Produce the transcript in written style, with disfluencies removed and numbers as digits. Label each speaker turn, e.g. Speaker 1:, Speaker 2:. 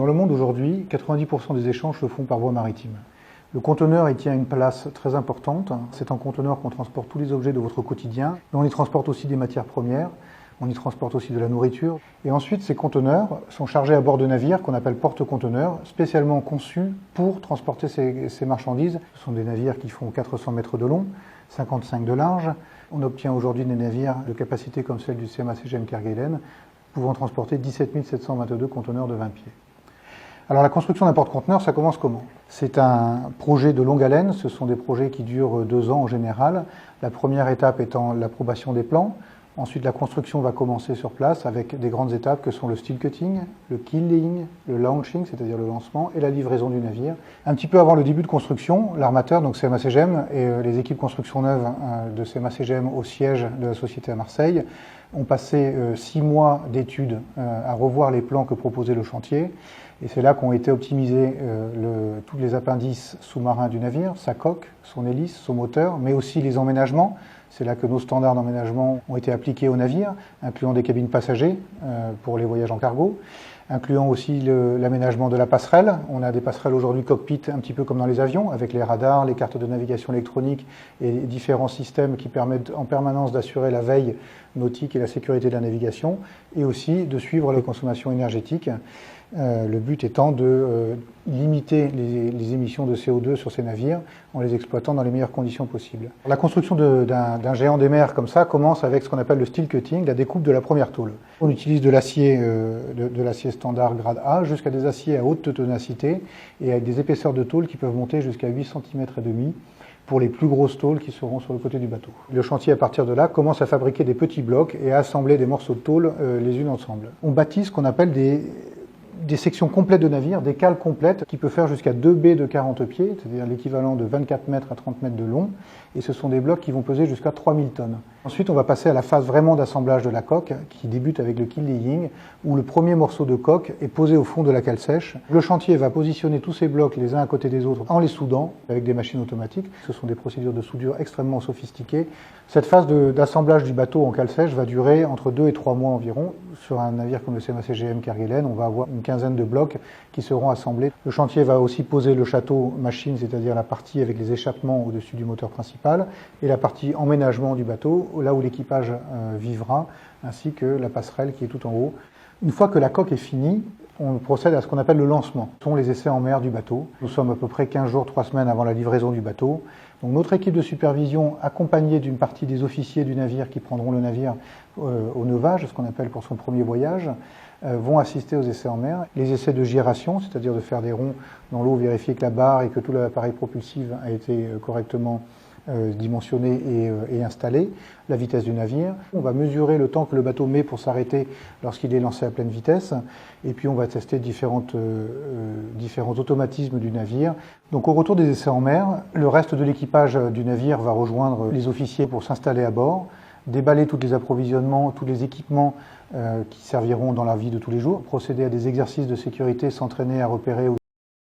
Speaker 1: Dans le monde aujourd'hui, 90% des échanges se font par voie maritime. Le conteneur y tient une place très importante. C'est en conteneur qu'on transporte tous les objets de votre quotidien. Mais on y transporte aussi des matières premières, on y transporte aussi de la nourriture. Et ensuite, ces conteneurs sont chargés à bord de navires qu'on appelle porte-conteneurs, spécialement conçus pour transporter ces marchandises. Ce sont des navires qui font 400 mètres de long, 55 de large. On obtient aujourd'hui des navires de capacité comme celle du CMA CGM Kerguelen, pouvant transporter 17 722 conteneurs de 20 pieds. Alors la construction d'un porte-conteneur, ça commence comment? C'est un projet de longue haleine, ce sont des projets qui durent 2 ans en général. La première étape étant l'approbation des plans. Ensuite, la construction va commencer sur place avec des grandes étapes que sont le steel cutting, le keel laying, le launching, c'est-à-dire le lancement, et la livraison du navire. Un petit peu avant le début de construction, l'armateur, donc CMA CGM, et les équipes construction neuve de CMA CGM au siège de la société à Marseille ont passé 6 mois d'études à revoir les plans que proposait le chantier. Et c'est là qu'ont été optimisés tous les appendices sous-marins du navire, sa coque, son hélice, son moteur, mais aussi les emménagements. C'est là que nos standards d'emménagement ont été appliqués au navire, incluant des cabines passagers pour les voyages en cargo, incluant aussi l'aménagement de la passerelle. On a des passerelles aujourd'hui cockpit un petit peu comme dans les avions, avec les radars, les cartes de navigation électronique et différents systèmes qui permettent en permanence d'assurer la veille nautique et la sécurité de la navigation, et aussi de suivre les consommations énergétiques. Le but étant de limiter les émissions de CO2 sur ces navires en les exploitant dans les meilleures conditions possibles. La construction d'un géant des mers comme ça commence avec ce qu'on appelle le steel cutting, la découpe de la première tôle. On utilise de l'acier standard grade A jusqu'à des aciers à haute ténacité et avec des épaisseurs de tôle qui peuvent monter jusqu'à 8 cm et demi pour les plus grosses tôles qui seront sur le côté du bateau. Le chantier, à partir de là, commence à fabriquer des petits blocs et à assembler des morceaux de tôle les unes ensemble. On bâtit ce qu'on appelle des sections complètes de navires, des cales complètes qui peuvent faire jusqu'à 2 baies de 40 pieds, c'est-à-dire l'équivalent de 24 mètres à 30 mètres de long, et ce sont des blocs qui vont peser jusqu'à 3000 tonnes. Ensuite, on va passer à la phase vraiment d'assemblage de la coque, qui débute avec le keel laying, où le premier morceau de coque est posé au fond de la cale sèche. Le chantier va positionner tous ces blocs les uns à côté des autres en les soudant avec des machines automatiques. Ce sont des procédures de soudure extrêmement sophistiquées. Cette phase d'assemblage du bateau en cale sèche va durer entre 2 et 3 mois environ. Sur un navire comme le CMA CGM Kerguelen, on va avoir une quinzaine de blocs qui seront assemblés. Le chantier va aussi poser le château machine, c'est-à-dire la partie avec les échappements au-dessus du moteur principal, et la partie emménagement du bateau, là où l'équipage vivra, ainsi que la passerelle qui est tout en haut. Une fois que la coque est finie, on procède à ce qu'on appelle le lancement. Ce sont les essais en mer du bateau. Nous sommes à peu près 15 jours, 3 semaines avant la livraison du bateau. Donc notre équipe de supervision, accompagnée d'une partie des officiers du navire qui prendront le navire au neuvage, ce qu'on appelle pour son premier voyage, vont assister aux essais en mer. Les essais de gyration, c'est-à-dire de faire des ronds dans l'eau, vérifier que la barre et que tout l'appareil propulsif a été correctement dimensionné et installé, la vitesse du navire. On va mesurer le temps que le bateau met pour s'arrêter lorsqu'il est lancé à pleine vitesse, et puis on va tester différents automatismes du navire. Donc au retour des essais en mer, le reste de l'équipage du navire va rejoindre les officiers pour s'installer à bord, déballer tous les approvisionnements, tous les équipements qui serviront dans la vie de tous les jours, procéder à des exercices de sécurité, s'entraîner à repérer